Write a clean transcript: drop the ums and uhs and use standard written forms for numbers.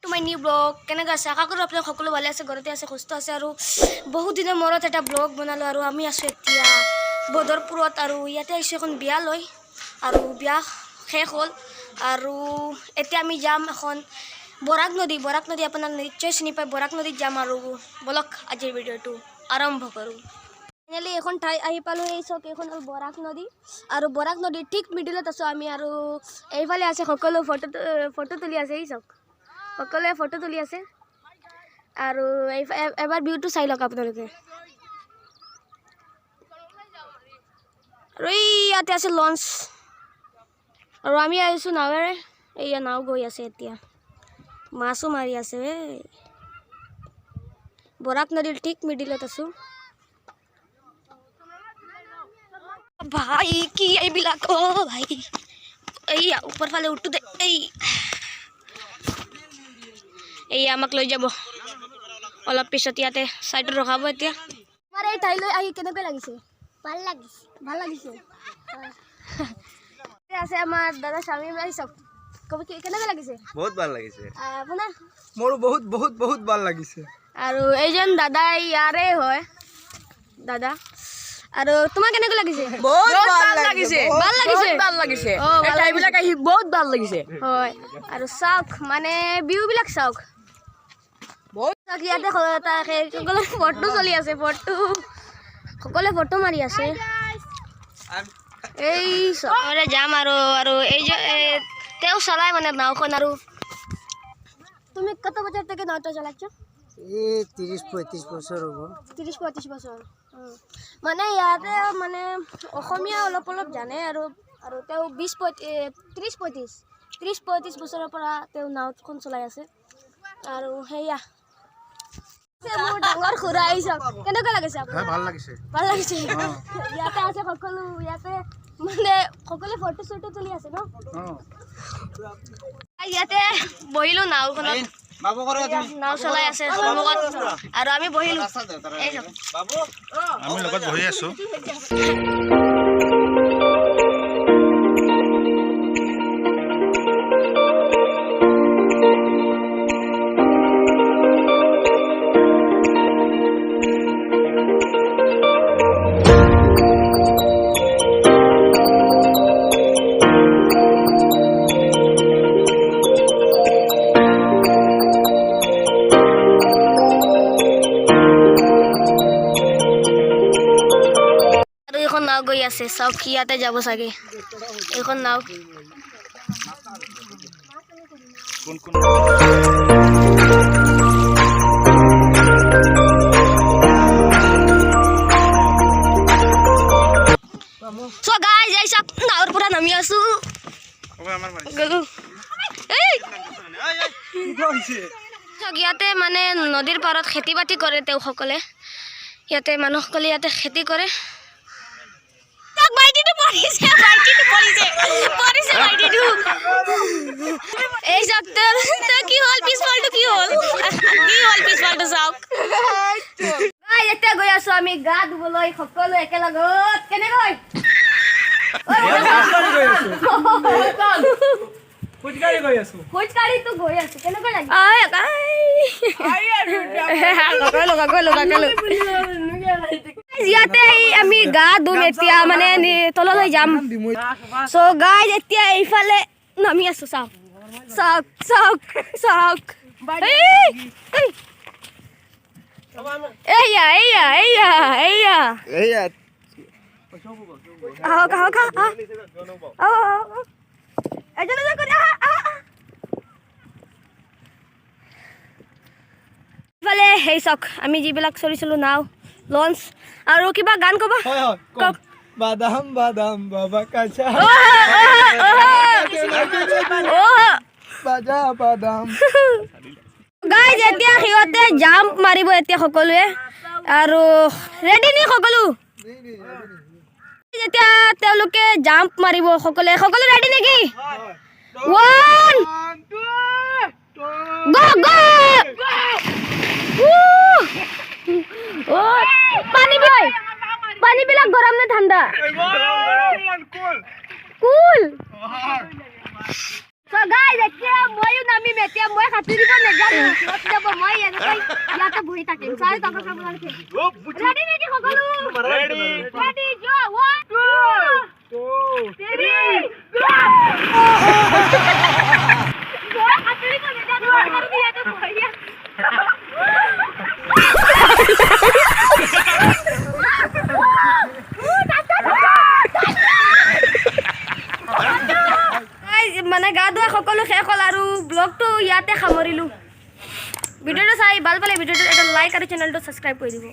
to my new blog কেনেকৈ আছে আশা কৰোঁ আপোনালোক সকলো ভালে আছে ঘৰতে আছে সুস্থ আছে আৰু বহুত দিনৰ মূৰত এটা ব্লগ বনালোঁ আৰু আমি আছোঁ এতিয়া বদৰপুৰত আৰু ইয়াতে আহিছোঁ এখন বিয়া লৈ আৰু বিয়া শেষ হ'ল আৰু এতিয়া আমি যাম এখন বৰাক নদী আপোনাক নিশ্চয় চিনি পায় বৰাক নদীত যাম আৰু বলক আজিৰ ভিডিঅ'টো আৰম্ভ কৰোঁ ফাইনেলি এখন ঠাই আহি পালোঁ এই চাওক এইখন হ'ল বৰাক নদী আৰু বৰাক নদীৰ ঠিক মিডিলত আছোঁ আমি আৰু এইফালে আছে সকলো ফটো তুলি আছে এই চাওক সকলোৱে ফটো তুলি আছে আৰু এবাৰ ভিউটো চাই লওক আপোনালোকে আৰু ইয়াতে আছে লঞ্চ আৰু আমি আহিছোঁ নাৱেৰে এয়া নাও গৈ আছে এতিয়া মাছো মাৰি আছে বৰাক নদীৰ ঠিক মিডিলত আছোঁ ভাই কি এইবিলাক ভাই এইয়া ওপৰ ফালে উঠো দে এই আমাক লৈ যাব অলপ পিছত ইয়াতে সাইডত ৰখাব এতিয়া আমাৰ এই ঠাইলৈ আহি কেনেকৈ লাগিছে ভাল লাগিছে আছে আমাৰ দাদা স্বামী ভাই চব কেনেকৈ লাগিছে বহুত ভাল লাগিছে আপোনাৰ মোৰ বহুত ভাল লাগিছে আৰু এইজন দাদা ইয়াৰে হয় দাদা আৰু তোমাৰ কেনেকৈ লাগিছে বহুত ভাল লাগিছে ঠাইবিলাক আহি বহুত ভাল লাগিছে হয় আৰু চাওক মানে ভিউবিলাক চাওক ইয়াতে ফটো চলি আছে সকলোৱে ফটো মাৰি আছে এই চবৰে যাম আৰু এই যে তেওঁ চলাই মানে নাওখন আৰু তুমি কত বছর থেকে নাওটা চালাচ্ছ 30-35 বছর হব 30-35 বছর মানে ইয়াতে মানে অসমীয়া অলপ জানে আৰু তেওঁ 30-35 বছৰৰ পৰা তেওঁ নাওখন চলাই আছে আৰু হেয়া মোৰ ডাঙৰ খুৰা আহিছে কেনেকৈ লাগিছে আপোনাৰ ভাল লাগিছে ইয়াতে আছে সকলো ইয়াতে মানে সকলোৱে ফটো তুলি আছে ন ইয়াতে বহিলো নাওখনত নাও চলাই আছে আৰু আমি বহিলো আমি লগত বহি আছো নাও গৈ আছে চাওক ইয়াতে যাব চাগে এইখন নাও নাওৰ পৰা নামি আছো ইয়াতে মানে নদীৰ পাৰত খেতি বাতি কৰে তেওঁসকলে ইয়াতে মানুহসকলে ইয়াতে খেতি কৰে গৈ আছো আমি গা ধুবলৈ সকলো একেলগত কেনেকৈ ইয়াতে আমি গা ধুম এতিয়া মানে তললৈ যাম চ' গাইজ এতিয়া এইফালে নামি আছো চাওক এয়া ইফালে সেই চাওক আমি যিবিলাক চলিছিলোঁ নাও লঞ্চ আৰু কিবা গান ক'ব কওক বাদাম বাবা কাঁচা বাদাম গাইজ এতিয়া সিহঁতে জাম্প মাৰিব এতিয়া সকলোৱে আৰু ৰেডি নি সকলো যেতিয়া তেওঁলোকে জাম্প মাৰিব সকলো ৰেডি নেকি 1 গো পানীবিলাক গৰম নে ঠাণ্ডা কুল So guys, এতিয়া মইও নামিম এতিয়া মই সাঁতুৰিব নাজানো সিহঁত যাব মই এনেকৈ ইয়াতে বহি থাকিম চাই তহঁতৰ আপোনালোকে ৰেডি নেকি সকলো ৰেডি যো 1 2 3 গো মই সাঁতুৰিব নাজানো আৰু ইয়াতে বহি মানে গা ধোৱা সকলো শেষ হ'ল আৰু ব্লগটো ইয়াতে সামৰিলোঁ ভিডিঅ'টো চাই ভাল পালে ভিডিঅ'টো এটা লাইক আৰু চেনেলটো ছাবস্ক্ৰাইব কৰি দিব